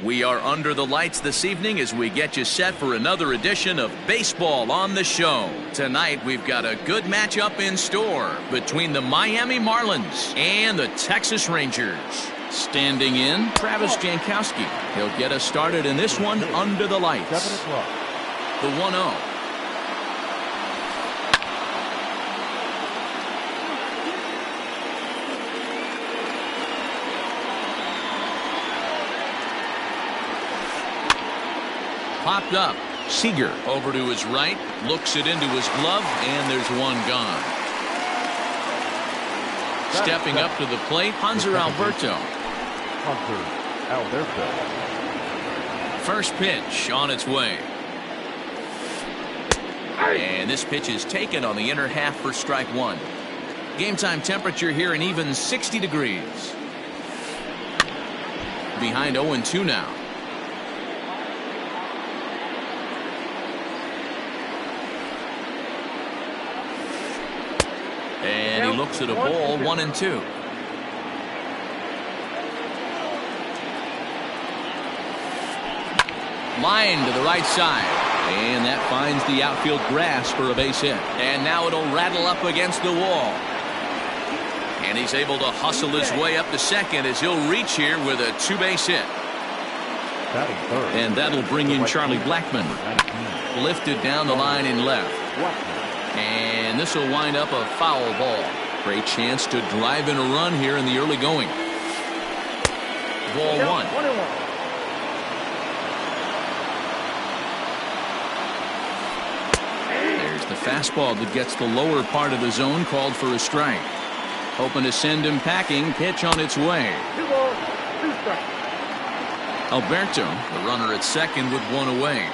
We are under the lights this evening as we get you set for another edition of Baseball on the Show. Tonight, we've got a good matchup in store between the Miami Marlins and the Texas Rangers. Standing in, Travis Jankowski. He'll get us started in this one under the lights. The 1-0. Popped up. Seager over to his right, looks it into his glove, and there's one gone. Stepping up to the plate, Hanser Alberto. First pitch on its way. And this pitch is taken on the inner half for strike one. Game time temperature here an even 60 degrees. Behind 0-2 now. And he looks at a ball, 1-2. Line to the right side. And that finds the outfield grass for a base hit. And now it'll rattle up against the wall. And he's able to hustle his way up to second as he'll reach here with a two-base hit. And that'll bring in Charlie Blackmon. Lifted down the line in left. And this will wind up a foul ball. Great chance to drive in a run here in the early going. Ball one. There's the fastball that gets the lower part of the zone, called for a strike. Hoping to send him packing. Pitch on its way. Alberto, the runner at second with one away.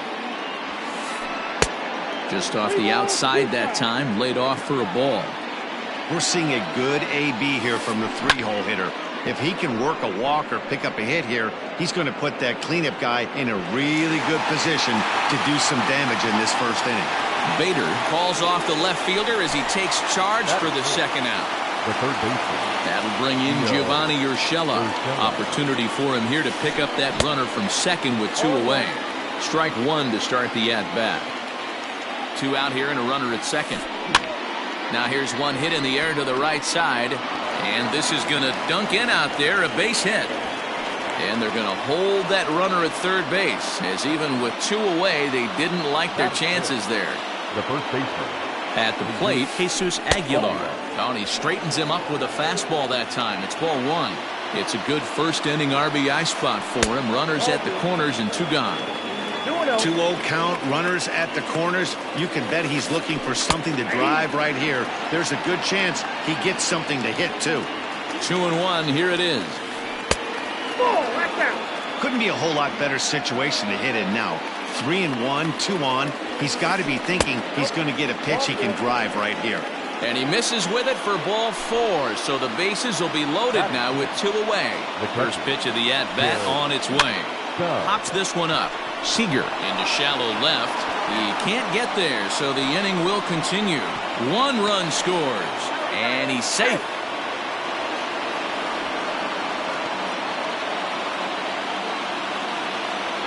Just off the outside that time, laid off for a ball. We're seeing a good AB here from the three-hole hitter. If he can work a walk or pick up a hit here, he's going to put that cleanup guy in a really good position to do some damage in this first inning. Bader calls off the left fielder as he takes charge for the second out. The third baseman. That'll bring in Giovanni Urshela. Opportunity for him here to pick up that runner from second with two away. Strike one to start the at-bat. Two out here and a runner at second. Now here's one hit in the air to the right side. And this is going to dunk in out there, a base hit. And they're going to hold that runner at third base, as even with two away, they didn't like their chances there. The first baseman. At the plate, Jesus Aguilar. Oh, and he straightens him up with a fastball that time. It's ball one. It's a good first inning RBI spot for him. Runners at the corners and two gone. 2-0 count, runners at the corners. You can bet he's looking for something to drive right here. There's a good chance he gets something to hit too. 2-1, here it is. Couldn't be a whole lot better situation to hit in now. 3-1, 2 on. He's got to be thinking he's going to get a pitch he can drive right here. And he misses with it for ball four, so the bases will be loaded now with two away. The first pitch of the at-bat on its way. Pops this one up. Seager into shallow left. He can't get there, so the inning will continue. One run scores, and he's safe.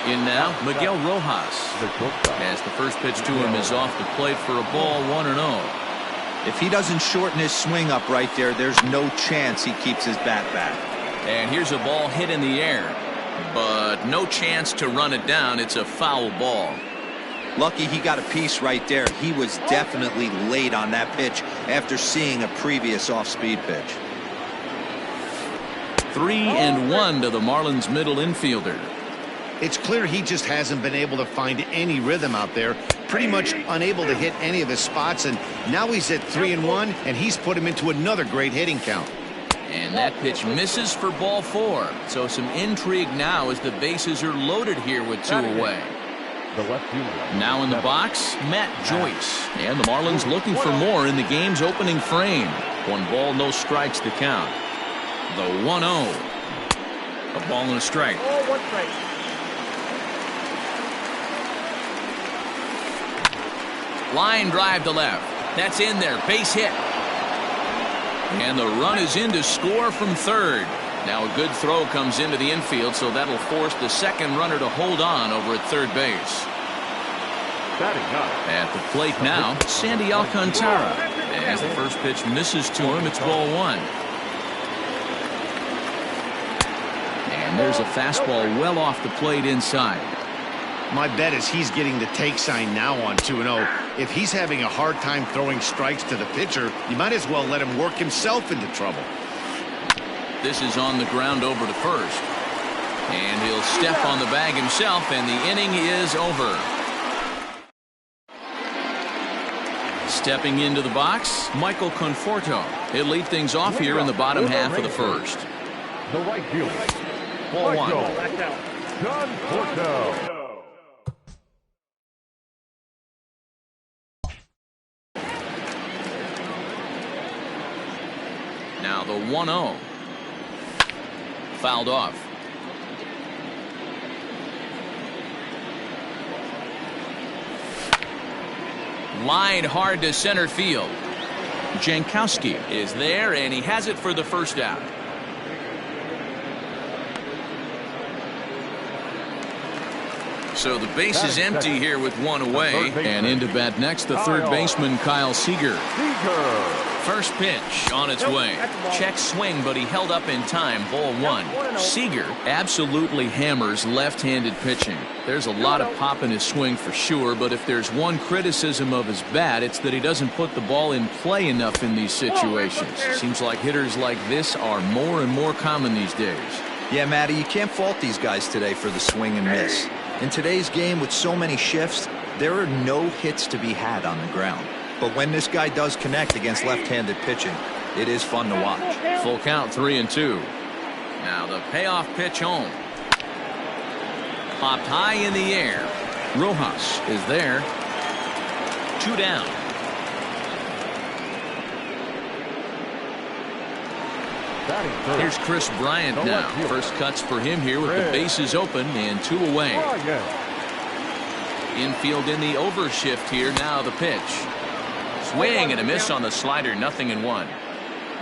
In now, Miguel Rojas, as the first pitch to him is off the plate for a ball, 1-0. If he doesn't shorten his swing up right there, there's no chance he keeps his bat back. And here's a ball hit in the air, but no chance to run it down. It's a foul ball. Lucky he got a piece right there. He was definitely late on that pitch after seeing a previous off-speed pitch. 3-1 to the Marlins middle infielder. It's clear he just hasn't been able to find any rhythm out there. Pretty much unable to hit any of his spots, and now he's at 3-1, and he's put him into another great hitting count. And that pitch misses for ball four. So some intrigue now as the bases are loaded here with two away. The left fielder. Now in the box, Matt Joyce. And the Marlins looking for more in the game's opening frame. 1 ball, no strikes to count. The 1-0. A ball and a strike. Line drive to left. That's in there. Base hit. And the run is in to score from third. Now a good throw comes into the infield, so that'll force the second runner to hold on over at third base. At the plate now, Sandy Alcantara. As the first pitch misses to him, it's ball one. And there's a fastball well off the plate inside. My bet is he's getting the take sign now on 2-0. If he's having a hard time throwing strikes to the pitcher, you might as well let him work himself into trouble. This is on the ground over to first. And he'll step on the bag himself, and the inning is over. Stepping into the box, Michael Conforto. He'll lead things off here in the bottom half of the first. The right fielder. Ball one. Conforto. Now the 1-0. Fouled off. Line hard to center field. Jankowski is there, and he has it for the first out. So the base is empty here with one away, and into bat next the third baseman Kyle Seager. First pitch on its way. Check swing, but he held up in time. Ball one. Seager absolutely hammers left-handed pitching. There's a lot of pop in his swing for sure, but if there's one criticism of his bat, it's that he doesn't put the ball in play enough in these situations. Seems like hitters like this are more and more common these days. Yeah, Matty, you can't fault these guys today for the swing and miss. In today's game with so many shifts, there are no hits to be had on the ground. But when this guy does connect against left-handed pitching, it is fun to watch. Full count, 3-2. Now the payoff pitch home. Popped high in the air. Rojas is there. 2 down. Here's Chris Bryant now. First cuts for him here with the bases open and 2 away. Infield in the overshift here. Now the pitch. Swing and a miss on the slider. 0-1.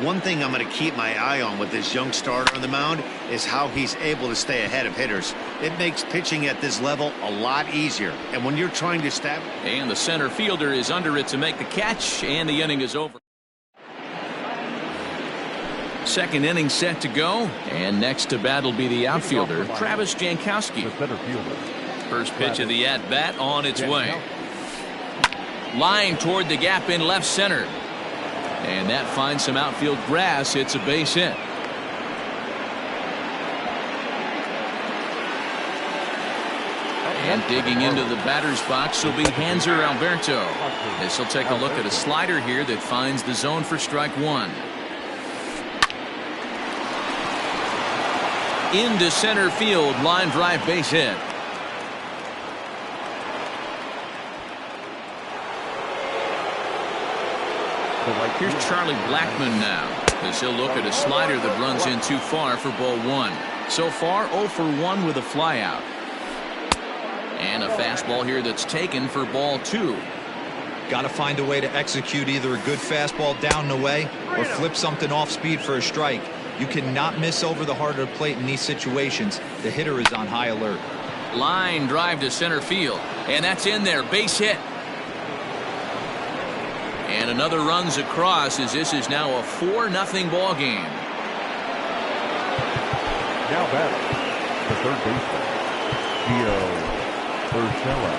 One thing I'm going to keep my eye on with this young starter on the mound is how he's able to stay ahead of hitters. It makes pitching at this level a lot easier. And when you're trying to stab... And the center fielder is under it to make the catch, and the inning is over. Second inning set to go, and next to bat will be the outfielder, Travis Jankowski. First pitch of the at-bat on its way. Line toward the gap in left center. And that finds some outfield grass. It's a base hit. And digging into the batter's box will be Hanser Alberto. This will take a look at a slider here that finds the zone for strike one. Into center field, line drive, base hit. Here's Charlie Blackmon now, as he'll look at a slider that runs in too far for ball one. So far 0 for 1 with a flyout. And a fastball here that's taken for ball two. Got to find a way to execute either a good fastball down and away or flip something off speed for a strike. You cannot miss over the heart of the plate in these situations. The hitter is on high alert. Line drive to center field, and that's in there. Base hit. And another runs across as this is now a 4-0 ball game. Now batting, the third baseman, Gio Urshela.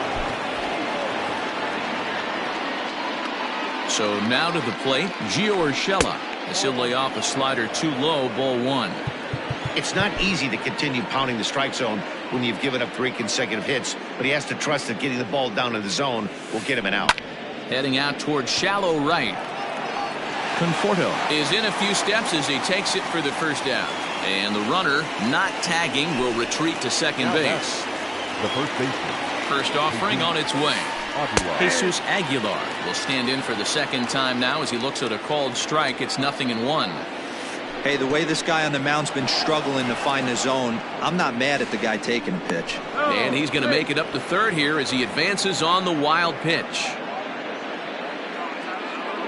So now to the plate, Gio Urshela, as he'll lay off a slider too low, ball one. It's not easy to continue pounding the strike zone when you've given up 3 consecutive hits, but he has to trust that getting the ball down in the zone will get him an out. Heading out towards shallow right. Conforto is in a few steps as he takes it for the first out. And the runner, not tagging, will retreat to second base. The first baseman. First offering on its way. Jesus Aguilar will stand in for the second time now as he looks at a called strike. It's 0-1. Hey, the way this guy on the mound's been struggling to find the zone, I'm not mad at the guy taking a pitch. And he's going to make it up to third here as he advances on the wild pitch.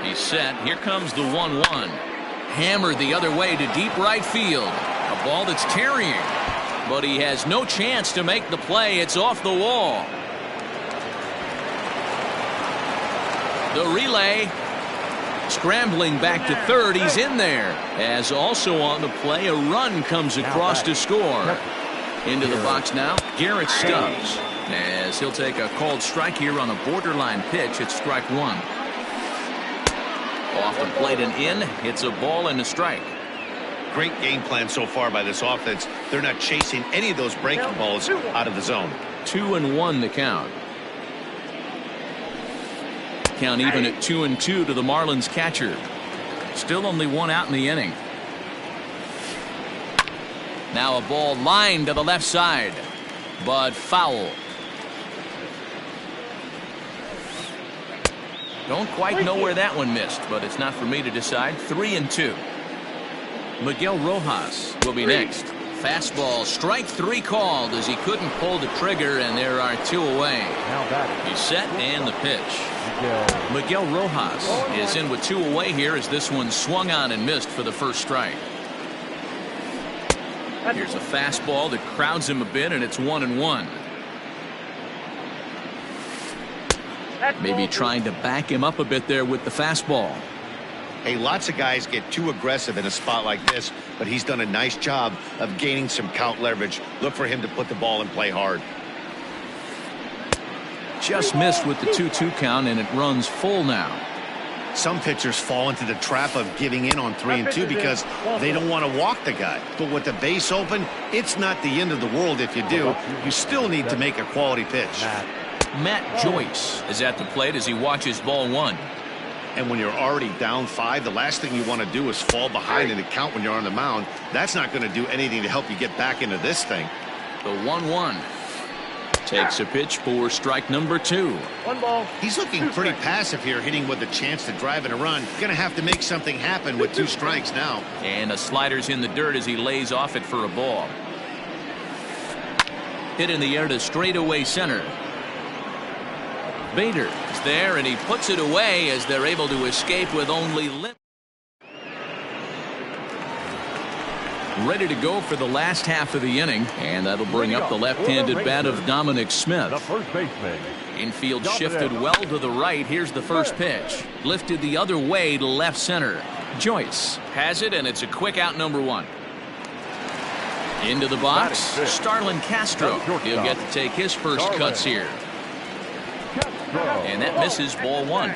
He's set. Here comes the 1-1. Hammered the other way to deep right field. A ball that's tarrying, but he has no chance to make the play. It's off the wall. The relay. Scrambling back to third. He's in there. As also on the play, a run comes across to score. Into the box now, Garrett Stubbs. As he'll take a called strike here on a borderline pitch. It's strike one. Off the plate and in. It's a ball and a strike. Great game plan so far by this offense. They're not chasing any of those breaking balls out of the zone. 2-1 the count. Count even at 2-2 to the Marlins catcher. Still only one out in the inning. Now a ball lined to the left side, but foul. Don't quite know where that one missed, but it's not for me to decide. 3-2. Miguel Rojas will be next. Fastball, strike three called as he couldn't pull the trigger, and there are two away. He's set and the pitch. Miguel Rojas is in with two away here as this one swung on and missed for the first strike. Here's a fastball that crowds him a bit, and it's 1-1. Maybe trying to back him up a bit there with the fastball. Hey, lots of guys get too aggressive in a spot like this, but he's done a nice job of gaining some count leverage. Look for him to put the ball in play hard. Just missed with the 2-2 count, and it runs full now. Some pitchers fall into the trap of giving in on 3-2 because they don't want to walk the guy. But with the base open, it's not the end of the world if you do. You still need to make a quality pitch. Matt Joyce is at the plate as he watches ball one. And when you're already down 5, the last thing you want to do is fall behind in the count when you're on the mound. That's not going to do anything to help you get back into this thing. The 1-1. Takes a pitch for strike number 2. 1 ball. He's looking pretty passive here, hitting with a chance to drive in a run. Going to have to make something happen with 2 strikes now. And a slider's in the dirt as he lays off it for a ball. Hit in the air to straightaway center. Bader is there, and he puts it away as they're able to escape with only ready to go for the last half of the inning, and that'll bring up the left-handed bat of Dominic Smith. The first baseman. Infield shifted well to the right. Here's the first pitch. Lifted the other way to left center. Joyce has it, and it's a quick out, number 1. Into the box, Starlin Castro. He'll get to take his first cuts here. And that misses, ball 1.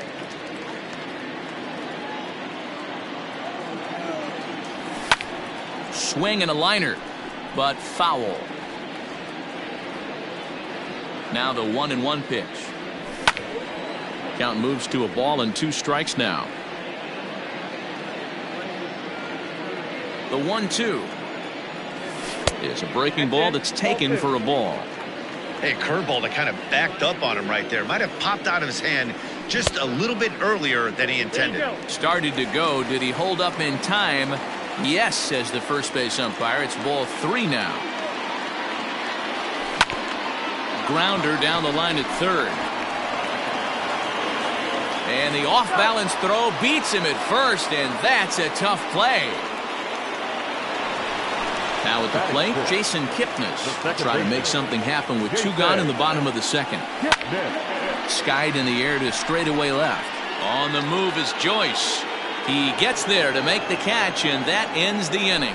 Swing and a liner, but foul. Now the 1-1 pitch. Count moves to a ball and 2 strikes now. The 1-2 is a breaking ball that's taken for a ball. Hey, curveball that kind of backed up on him right there. Might have popped out of his hand just a little bit earlier than he intended. Started to go. Did he hold up in time? Yes, says the first base umpire. It's ball 3 now. Grounder down the line at third. And the off-balance throw beats him at first, and that's a tough play. Now at the plate, Jason Kipnis try to make something happen with 2 gone in the bottom of the second. Skied in the air to straightaway left. On the move is Joyce. He gets there to make the catch, and that ends the inning.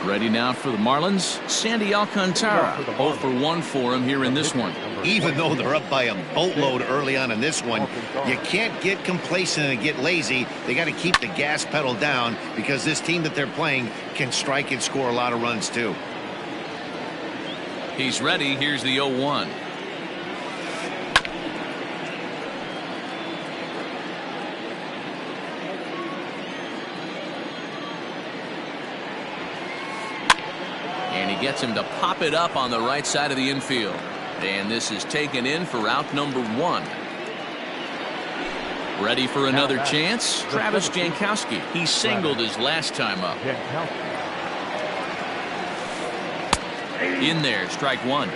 Ready now for the Marlins, Sandy Alcantara. 0 for 1 for him here in this one. Even though they're up by a boatload early on in this one, you can't get complacent and get lazy. They got to keep the gas pedal down because this team that they're playing can strike and score a lot of runs too. He's ready. Here's the 0-1. And he gets him to pop it up on the right side of the infield. And this is taken in for out number 1. Ready for another chance? Travis Jankowski. He singled his last time up. In there, strike 1.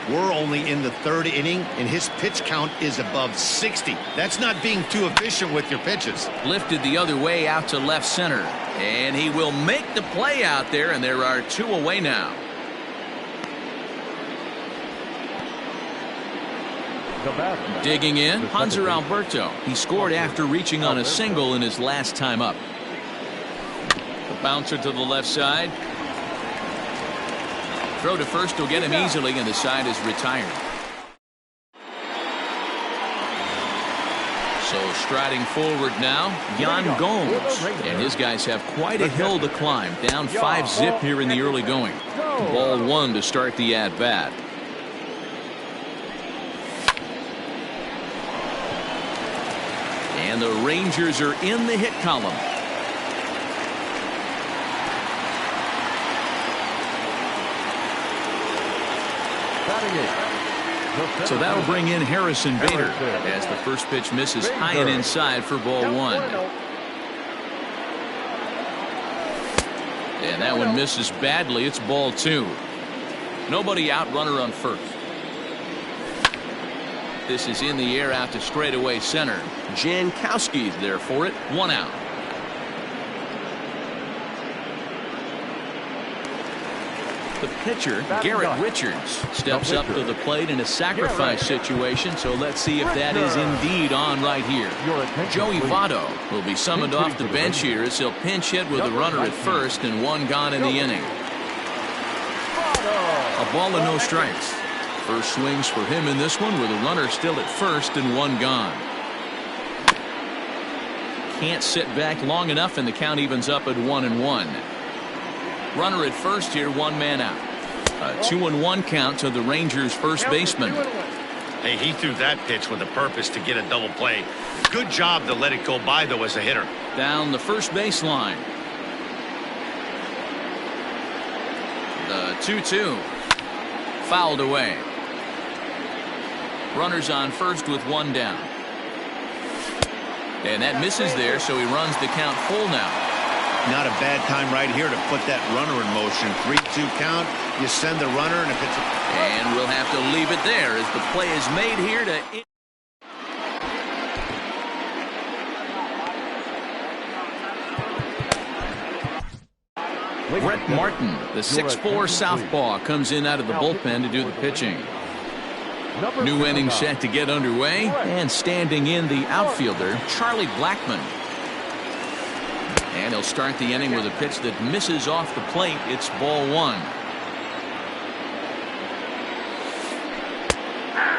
We're only in the third inning, and his pitch count is above 60. That's not being too efficient with your pitches. Lifted the other way out to left center. And he will make the play out there, and there are 2 away now. Digging in, Hanser Alberto. He scored after reaching on a single in his last time up. The bouncer to the left side. Throw to first will get him easily, and the side is retired. So striding forward now, Yan Gomes. And his guys have quite a hill to climb. Down 5-zip here in the early going. Ball 1 to start the at-bat. And the Rangers are in the hit column. So that'll bring in Harrison Bader as the first pitch misses high and inside for ball 1. And that one misses badly. It's ball 2. Nobody out, runner on first. This is in the air out to straightaway center. Jankowski's there for it. 1 out. The pitcher, Garrett Richards, steps up to the plate in a sacrifice situation, so let's see if that is indeed on right here. Joey Votto will be summoned off the bench here as he'll pinch hit with a runner at first and 1 gone in the inning. A ball and no strikes. First swings for him in this one with a runner still at first and 1 gone. Can't sit back long enough, and the count evens up at 1-1. Runner at first here, 1 man out. A 2-1 count to the Rangers' first baseman. Hey, he threw that pitch with a purpose to get a double play. Good job to let it go by, though, as a hitter. Down the first baseline. The 2-2. Fouled away. Runners on first with 1 down. And that misses there, so he runs the count full now. Not a bad time right here to put that runner in motion. 3-2 count. You send the runner, and if it's... And we'll have to leave it there as the play is made here to... Brett Martin, the 6'4" southpaw, comes in out of the bullpen to do the pitching. New inning set to get underway, and standing in the outfielder, Charlie Blackmon. And he'll start the inning with a pitch that misses off the plate. It's ball 1.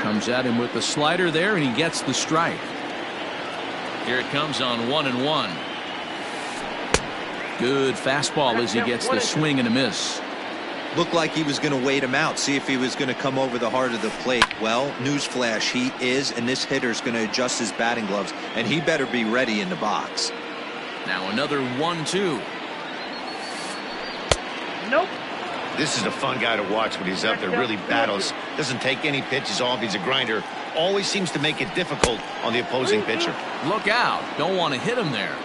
Comes at him with the slider there, and he gets the strike. Here it comes on 1-1. Good fastball as he gets the swing and a miss. Looked like he was going to wait him out, see if he was going to come over the heart of the plate. Well, newsflash, he is, and this hitter's going to adjust his batting gloves, and he better be ready in the box. Now another 1-2. Nope. This is a fun guy to watch when he's up there. Really battles. Doesn't take any pitches off. He's a grinder. Always seems to make it difficult on the opposing pitcher. Look out. Don't want to hit him there.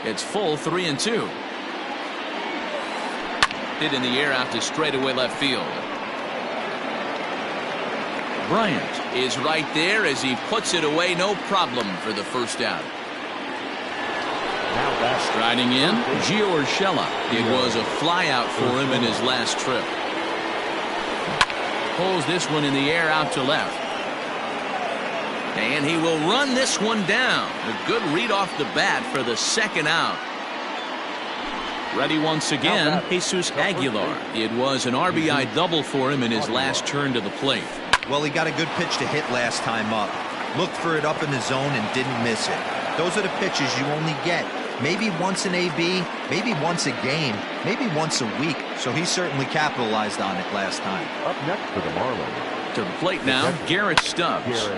It's full 3-2. Hit in the air out to straightaway left field. Bryant is right there as he puts it away. No problem for the first out. Striding in, Gio Urshela. It was a fly out for him in his last trip. Pulls this one in the air out to left. And he will run this one down. A good read off the bat for the second out. Ready once again, Jesus Aguilar. It was an RBI double for him in his last turn to the plate. Well, he got a good pitch to hit last time up. Looked for it up in the zone and didn't miss it. Those are the pitches you only get maybe once in AB, maybe once a game, maybe once a week. So he certainly capitalized on it last time. Up next for the Marlins. To the plate now, Garrett Stubbs.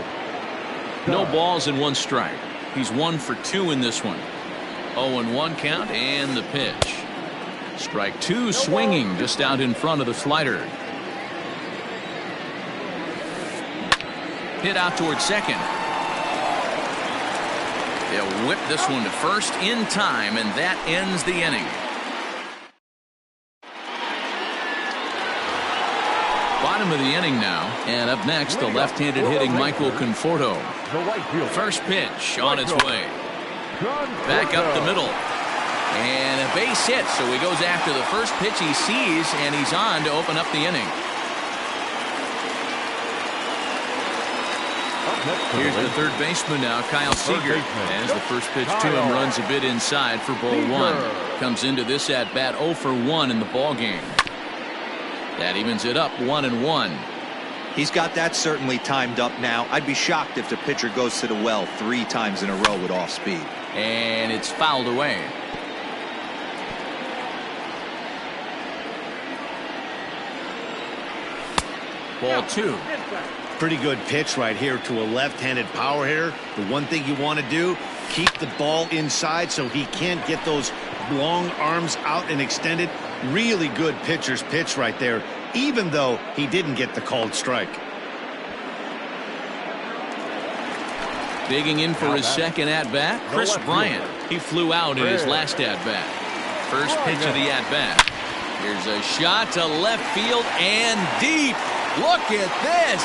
No balls and 1 strike. He's 1 for 2 in this one. 0-1 count and the pitch. Strike 2 swinging just out in front of the slider. Hit out towards second. They'll whip this one to first in time, and that ends the inning. Bottom bottom of the inning now. And up next, the left-handed hitting Michael Conforto. First pitch on its way. Back up the middle. And a base hit, so he goes after the first pitch he sees, and he's on to open up the inning. Here's the third baseman now, Kyle Seager. As the first pitch to him runs a bit inside for ball one. Comes into this at bat 0 for 1 in the ball game. That evens it up 1-1. He's got that certainly timed up now. I'd be shocked if the pitcher goes to the well 3 times in a row with off speed. And it's fouled away. Ball 2. Pretty good pitch right here to a left-handed power hitter. The one thing you want to do, keep the ball inside so he can't get those long arms out and extended. Really good pitcher's pitch right there, even though he didn't get the called strike. Digging in for his second at-bat, Chris Bryant. He flew out in his last at-bat. First pitch of the at-bat. Here's a shot to left field and deep. Look at this.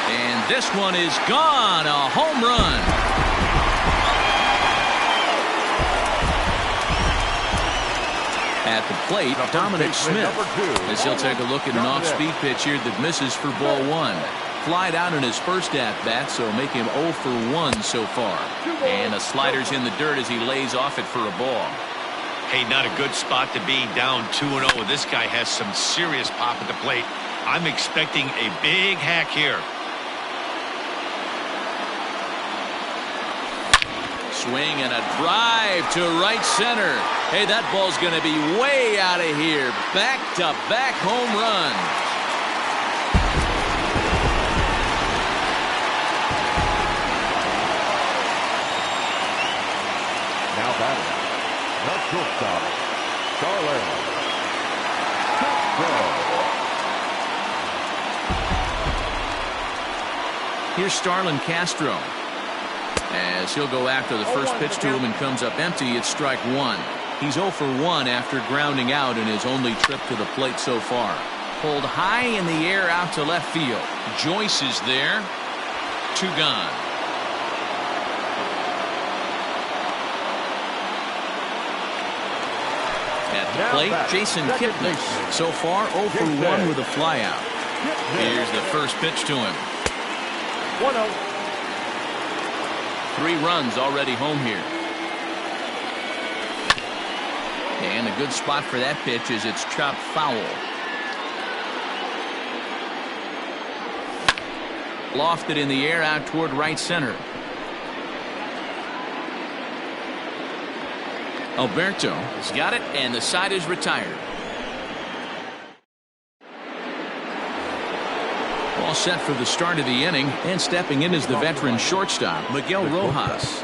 And this one is gone. A home run. At the plate, Dominic Smith, as he'll take a look at an off-speed pitch here that misses for ball 1. Flied out in his first at-bat, so make him 0 for 1 so far. And the slider's in the dirt as he lays off it for a ball. Hey, not a good spot to be, down 2-0. This guy has some serious pop at the plate. I'm expecting a big hack here. Swing and a drive to right center. Hey, that ball's going to be way out of here. Back-to-back home run. Now batting, the shortstop, Starlin Castro. Here's Starlin Castro. As he'll go after the first pitch to him and comes up empty, it's strike 1. He's 0 for 1 after grounding out in his only trip to the plate so far. Pulled high in the air out to left field. Joyce is there. 2 gone. At the plate, Jason Kipnis. So far 0 for 1 with a flyout. Here's the first pitch to him. 1-0. 3 runs already home here. And a good spot for that pitch is it's chopped foul. Lofted in the air out toward right center. Alberto has got it, and the side is retired. All set for the start of the inning, and stepping in is the veteran shortstop, Miguel Rojas.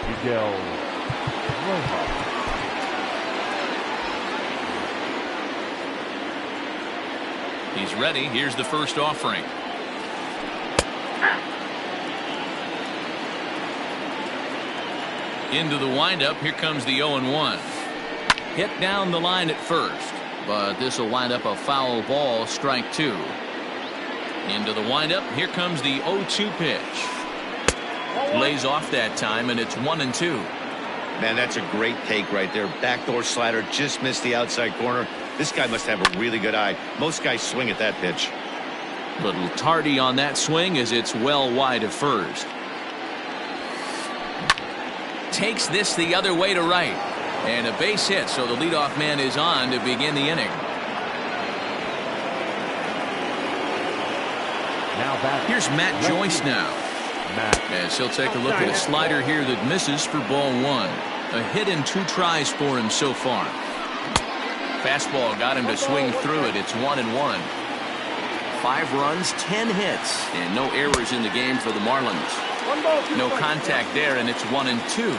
Miguel Rojas. He's ready. Here's the first offering. Into the windup. Here comes the 0-1. Hit down the line at first, but this will wind up a foul ball, strike 2. Into the windup. Here comes the 0-2 pitch. Lays off that time, and it's 1-2. Man, that's a great take right there. Backdoor slider, just missed the outside corner. This guy must have a really good eye. Most guys swing at that pitch. Little tardy on that swing as it's well wide of first. Takes this the other way to right. And a base hit, so the leadoff man is on to begin the inning. Here's Matt Joyce now. As he'll take a look at a slider here that misses for ball 1. A hit in 2 tries for him so far. Fastball got him to swing through it. It's 1-1. 5 runs, 10 hits, and no errors in the game for the Marlins. No contact there, and it's 1-2.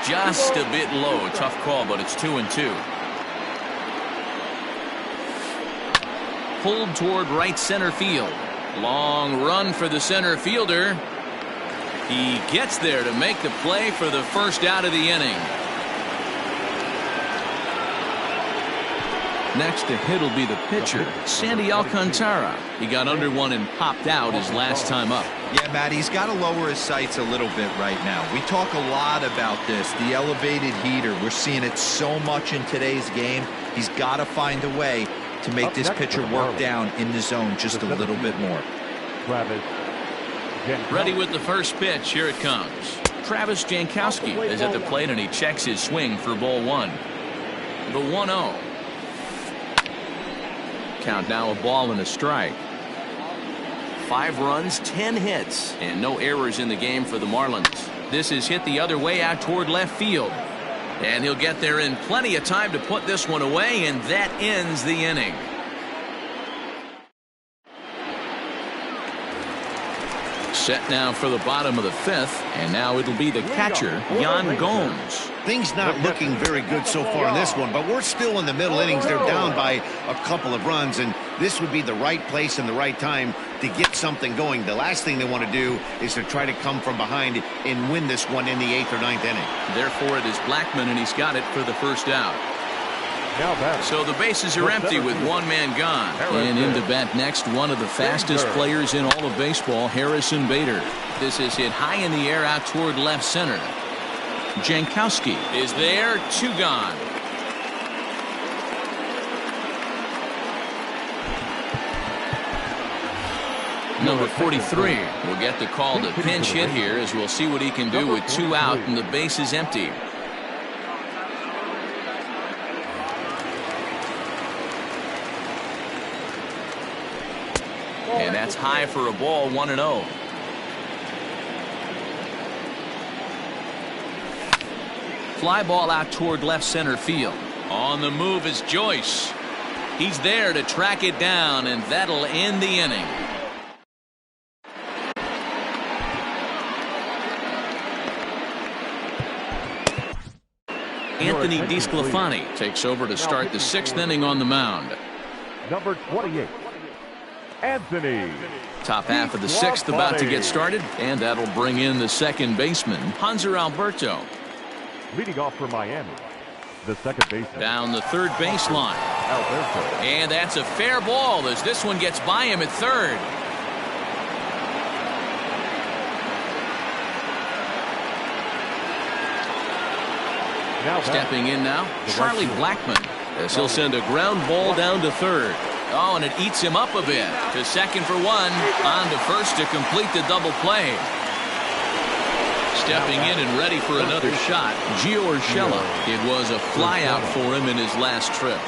Just a bit low. Tough call, but it's 2-2. Pulled toward right center field. Long run for the center fielder. He gets there to make the play for the first out of the inning. Next to hit will be the pitcher, Sandy Alcantara. He got under one and popped out his last time up. Yeah, Matt, he's got to lower his sights a little bit right now. We talk a lot about this, the elevated heater. We're seeing it so much in today's game. He's got to find a way to make this pitcher work down in the zone just a little bit more. Ready with the first pitch. Here it comes. Travis Jankowski is at the plate, and he checks his swing for ball one. The 1-0. Count now, a ball and a strike. 5 runs, 10 hits, and no errors in the game for the Marlins. This is hit the other way out toward left field. And he'll get there in plenty of time to put this one away, and that ends the inning. Set now for the bottom of the 5th, and now it'll be the catcher, Yan Gomes. Things not looking very good so far in this one, but we're still in the middle innings. They're down by a couple of runs, and this would be the right place and the right time to get something going. The last thing they want to do is to try to come from behind and win this one in the 8th or 9th inning. Therefore, it is Blackman, and he's got it for the first out. So the bases are empty with one man gone. And in to bat next, one of the fastest players in all of baseball, Harrison Bader. This is hit high in the air out toward left center. Jankowski is there, 2 gone. Number 43 will get the call to pinch hit here, as we'll see what he can do with 2 out and the base is empty. And that's high for a ball, 1-0. Fly ball out toward left center field. On the move is Joyce. He's there to track it down, and that'll end the inning. Anthony DeSclafani takes over to start the 6th inning on the mound. Number 28. Anthony. Top half of the 6th about to get started, and that'll bring in the second baseman, Hanser Alberto. Leading off for Miami, the second baseman. Down the third baseline. Alberto. And that's a fair ball as this one gets by him at third. Now stepping in now, Charlie Blackman, as he'll send a ground ball down to third. Oh, and it eats him up a bit. To second for one. On to first to complete the double play. Stepping in and ready for another shot, Gio Urshela. It was a flyout for him in his last trip.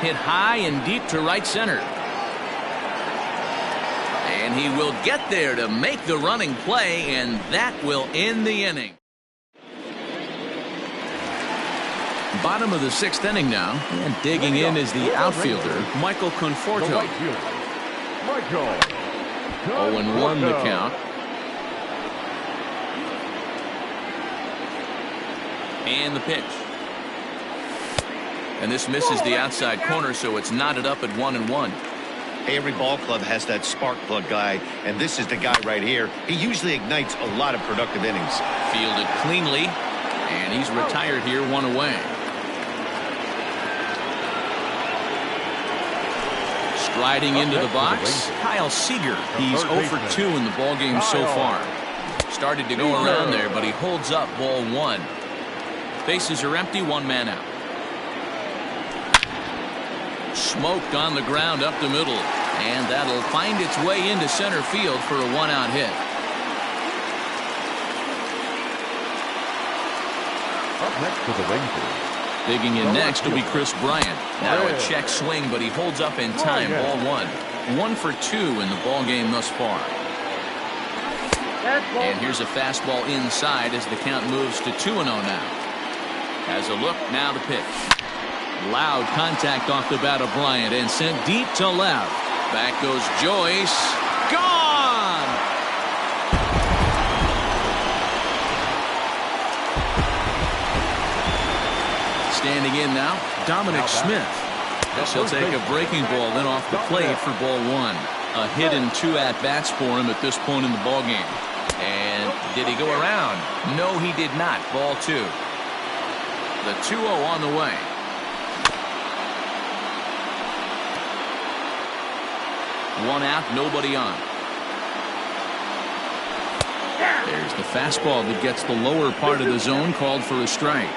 Hit high and deep to right center. And he will get there to make the running play, and that will end the inning. Bottom of the 6th inning now, and digging in is the outfielder, Michael Conforto. 0-1 the count. And the pitch. And this misses the outside corner, so it's knotted up at 1-1. Hey, every ball club has that spark plug guy, and this is the guy right here. He usually ignites a lot of productive innings. Fielded cleanly, and he's retired here, 1 away. Riding into the box, Kyle Seager. He's 0 for 2 in the ballgame so far. Started to go around there, but he holds up ball 1. Bases are empty, 1 man out. Smoked on the ground up the middle, and that'll find its way into center field for a 1-out hit. Up next for the Rangers. Digging in next will be Chris Bryant. Now a check swing, but he holds up in time. Ball 1. 1 for 2 in the ball game thus far. And here's a fastball inside as the count moves to 2-0 now. Has a look, now the pitch. Loud contact off the bat of Bryant and sent deep to left. Back goes Joyce. Gone! Standing in now, Dominic Smith. As he'll take a breaking ball, then off the plate for ball 1. A hit and 2 at-bats for him at this point in the ballgame. And did he go around? No, he did not. Ball 2. The 2-0 on the way. One out, nobody on. There's the fastball that gets the lower part of the zone, called for a strike.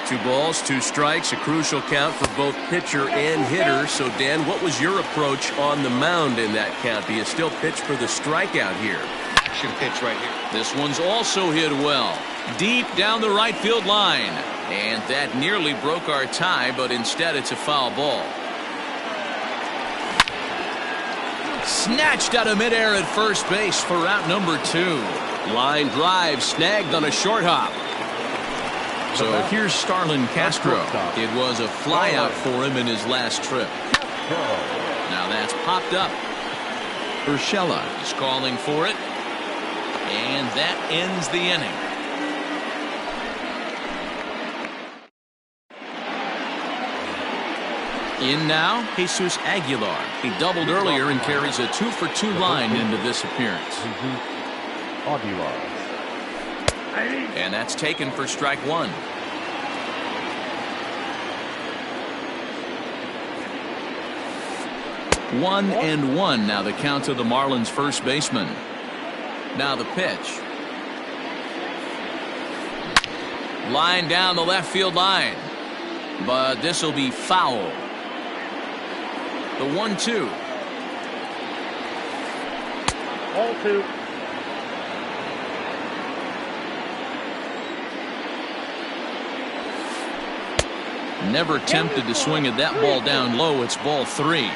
2 balls, 2 strikes, a crucial count for both pitcher and hitter. So, Dan, what was your approach on the mound in that count? Do you still pitch for the strikeout here? Action pitch right here. This one's also hit well. Deep down the right field line. And that nearly broke our tie, but instead it's a foul ball. Snatched out of midair at first base for out number 2. Line drive snagged on a short hop. So here's Starlin Castro. It was a flyout for him in his last trip. Now that's popped up. Urshela is calling for it. And that ends the inning. In now, Jesus Aguilar. He doubled earlier and carries a 2-for-2 line into this appearance. Aguilar. And that's taken for strike 1. One and one now the count to the Marlins first baseman. Now the pitch. Line down the left field line. But this will be foul. The 1-2. 0-2. Never tempted to swing at that ball down low. It's ball 3.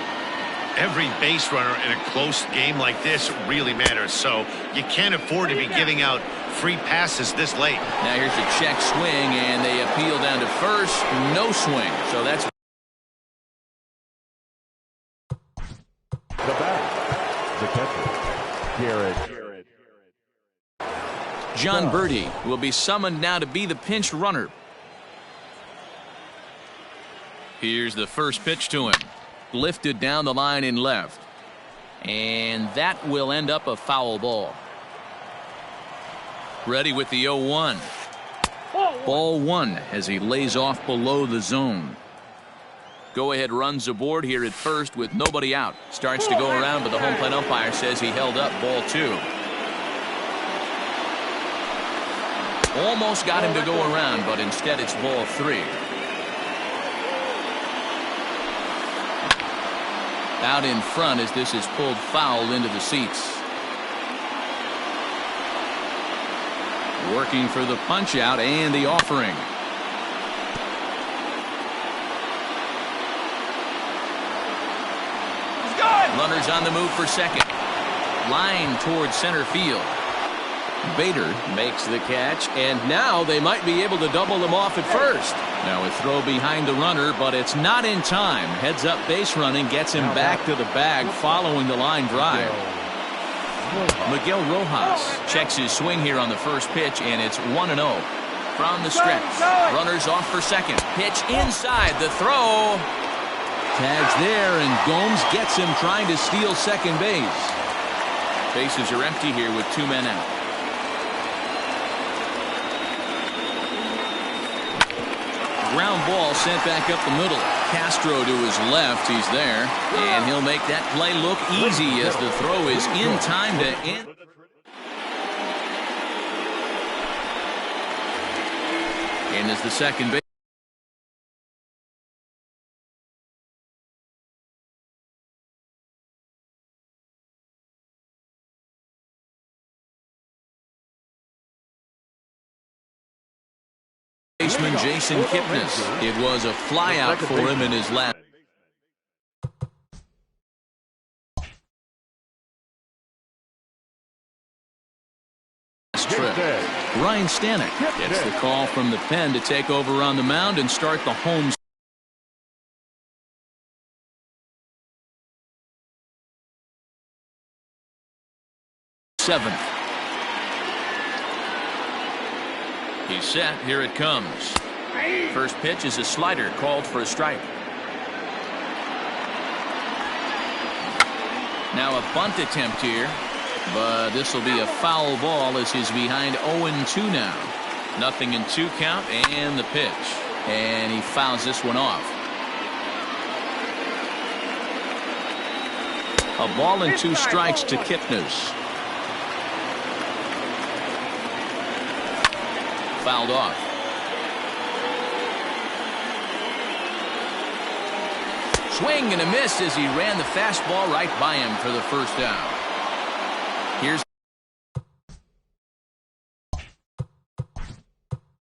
Every base runner in a close game like this really matters, so you can't afford to be giving out free passes this late. Now here's a check swing, and they appeal down to first. No swing. So that's The bat. The catcher. Garrett. John Birdie will be summoned now to be the pinch runner. Here's the first pitch to him. Lifted down the line in left. And that will end up a foul ball. Ready with the 0-1. Ball 1 as he lays off below the zone. Go ahead runs aboard here at first with nobody out. Starts to go around, but the home plate umpire says he held up ball 2. Almost got him to go around, but instead it's ball 3. Out in front as this is pulled foul into the seats. Working for the punch out and the offering. Runners on the move for second. Line towards center field. Bader makes the catch, and now they might be able to double them off at first. Now a throw behind the runner, but it's not in time. Heads up base running gets him back to the bag following the line drive. Miguel Rojas checks his swing here on the first pitch, and it's 1-0 from the stretch. Runners off for second. Pitch inside. The throw. Tags there, and Gomes gets him trying to steal second base. Bases are empty here with 2 men out. Ground ball sent back up the middle. Castro to his left. He's there. And he'll make that play look easy as the throw is in time to end. And as the second base. Baseman Jason Kipnis. It was a flyout for him in his last trip. Ryan Stanek gets the call from the pen to take over on the mound and start the home. Seventh. He's set. Here it comes. First pitch is a slider called for a strike. Now a bunt attempt here, but this will be a foul ball as he's behind 0-2 now. 0-2 count and the pitch. And he fouls this one off. A ball and 2 strikes to Kipnis. Fouled off. Swing and a miss as he ran the fastball right by him for the first down. Here's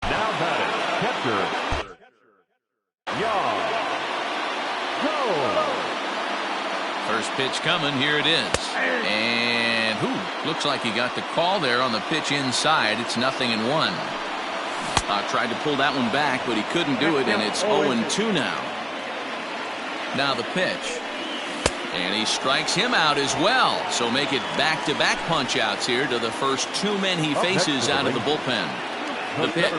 Now batting, catcher. Yaw. Go. first pitch coming. Here it is. And looks like he got the call there on the pitch inside. It's 0-1. Tried to pull that one back, but he couldn't do it, and it's 0-2 now. Now the pitch. And he strikes him out as well. So make it back-to-back punch-outs here to the first 2 men he faces out of the bullpen. The pitch.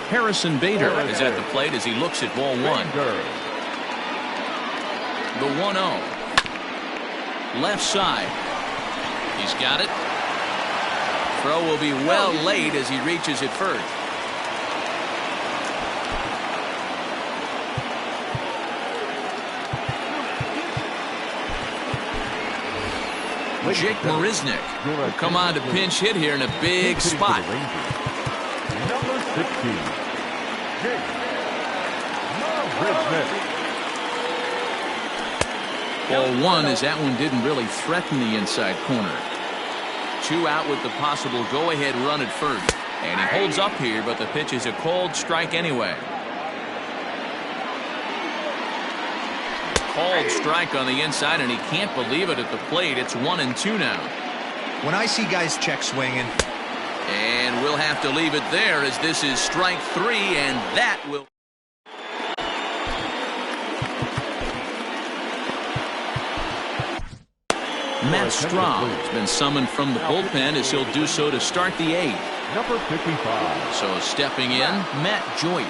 Harrison Bader is at the plate as he looks at ball 1. The 1-0. Left side. He's got it. Throw will be well late as he reaches it first. Jake Marisnick will come on to pinch hit here in a big spot. Number 16, Jake Marisnick. Ball 1 as that one didn't really threaten the inside corner. 2 out with the possible go-ahead run at first. And he holds up here, but the pitch is a called strike anyway. Called strike on the inside, and he can't believe it at the plate. It's 1-2 now. When I see guys check swinging. And we'll have to leave it there as this is strike 3, and that will... Matt Strahm has been summoned from the bullpen as he'll do so to start the 8th. Number 55. So stepping in, Matt Joyce.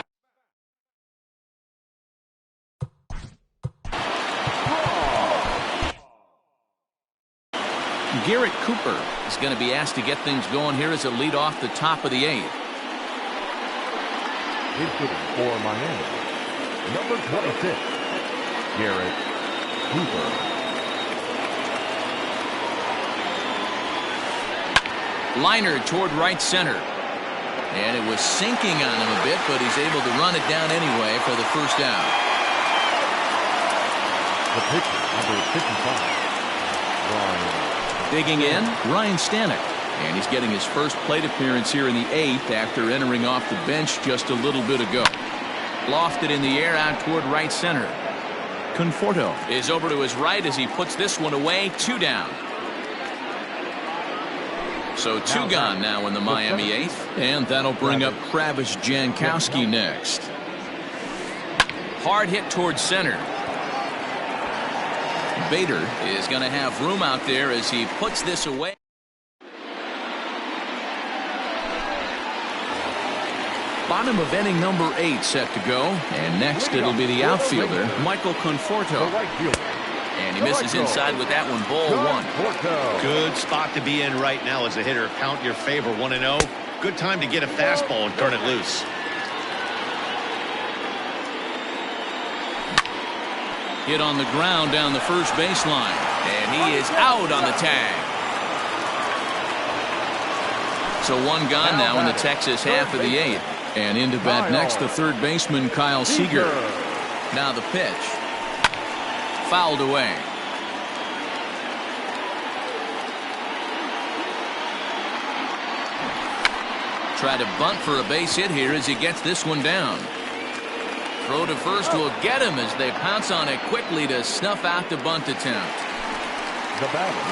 Garrett Cooper is going to be asked to get things going here as a lead off the top of the 8th. He's hitting for Miami. Number 26, Garrett Cooper. Liner toward right center. And it was sinking on him a bit, but he's able to run it down anyway for the first down. The pitcher, number 55, Ryan. Digging in, Ryan Stanek. And he's getting his first plate appearance here in the 8th after entering off the bench just a little bit ago. Lofted in the air out toward right center. Conforto is over to his right as he puts this one away. 2 down. So 2 gone now in the Miami 8th. And that'll bring up Travis Jankowski next. Hard hit towards center. Bader is going to have room out there as he puts this away. Bottom of inning number 8 set to go. And next it'll be the outfielder, Michael Conforto. And he misses inside with that one, ball 1. Good spot to be in right now as a hitter. Count your favor, 1-0. Good time to get a fastball and turn it loose. Hit on the ground down the first baseline. And he is out on the tag. So 1 gone now in the Texas half of the 8th. And into bat next, the third baseman, Kyle Seager. Now the pitch. Fouled away. Try to bunt for a base hit here as he gets this one down. Throw to first will get him as they pounce on it quickly to snuff out the bunt attempt.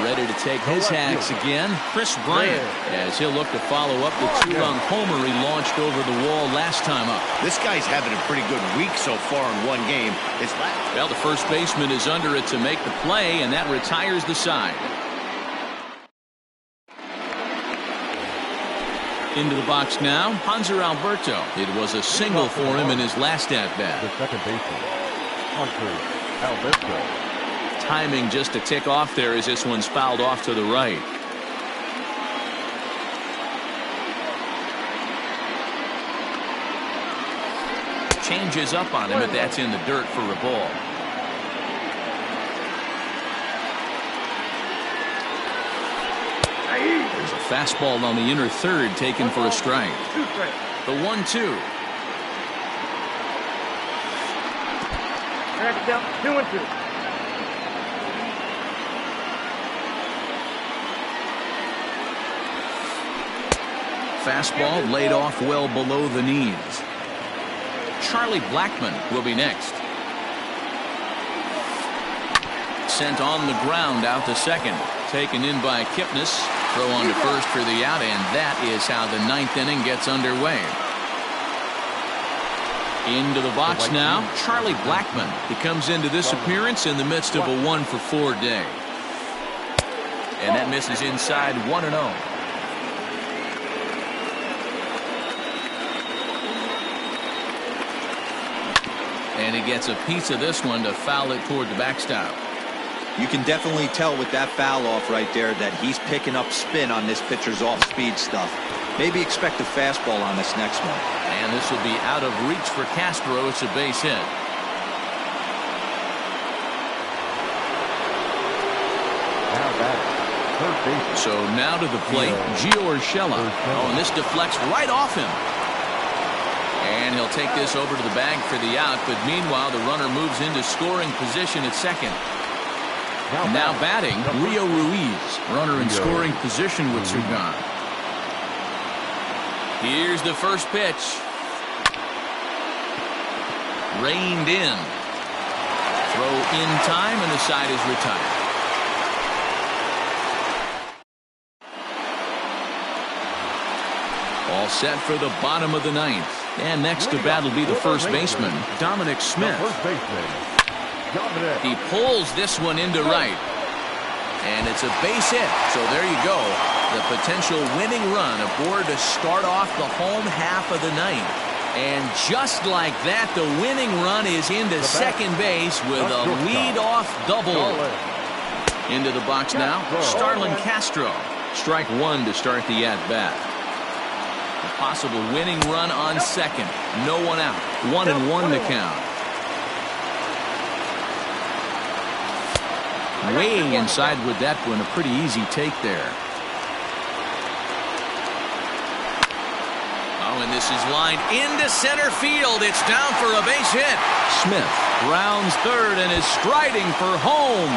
Ready to take his hacks again, Chris Bryant, as he'll look to follow up the 2-run homer he launched over the wall last time up. This guy's having a pretty good week so far in 1 game. Well, the first baseman is under it to make the play, and that retires the side. Into the box now, Hanser Alberto. It was a single for him in his last at-bat. The second baseman, Hanser Alberto. Timing just a tick off there as this one's fouled off to the right. Changes up on him, but that's in the dirt for a ball. Fastball on the inner third taken for a strike. The 1-2. 2-2. Fastball laid off well below the knees. Charlie Blackmon will be next. Sent on the ground out to second. Taken in by Kipnis. Throw on to first for the out, and that is how the 9th inning gets underway. Into the box now, Charlie Blackmon. He comes into this appearance in the midst of a 1-for-4 day. And that misses inside 1-0. And he gets a piece of this one to foul it toward the backstop. You can definitely tell with that foul off right there that he's picking up spin on this pitcher's off-speed stuff. Maybe expect a fastball on this next one. And this will be out of reach for Castro. It's a base hit. So now to the plate, Gio Urshela. Oh, and this deflects right off him. And he'll take this over to the bag for the out, but meanwhile the runner moves into scoring position at second. Now batting, Rio Ruiz. Runner in scoring position with two gone. Here's the first pitch. Reined in. Throw in time, and the side is retired. All set for the bottom of the 9th. And next to bat will be the first baseman, Dominic Smith. He pulls this one into right. And it's a base hit. So there you go. The potential winning run aboard to start off the home half of the 9th. And just like that, the winning run is into second base with a lead-off double. Into the box now, Starlin Castro. Strike one to start the at-bat. A possible winning run on second. No one out. 1-1 to count. Way inside with that one. A pretty easy take there. Oh, and this is lined into center field. It's down for a base hit. Smith rounds third and is striding for home.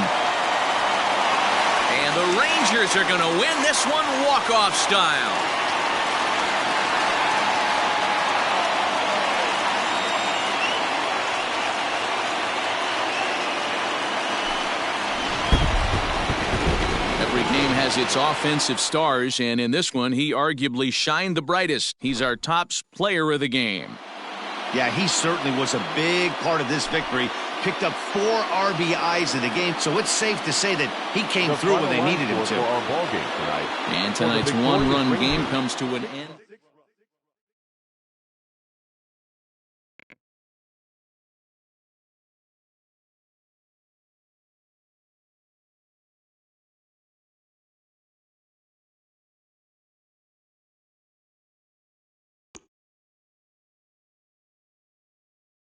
And the Rangers are going to win this one walk-off style. Every game has its offensive stars, and in this one, he arguably shined the brightest. He's our top player of the game. Yeah, he certainly was a big part of this victory. Picked up 4 RBIs in the game, so it's safe to say that he came through when they needed him to. Our ball game tonight. And tonight's one-run game comes to an end.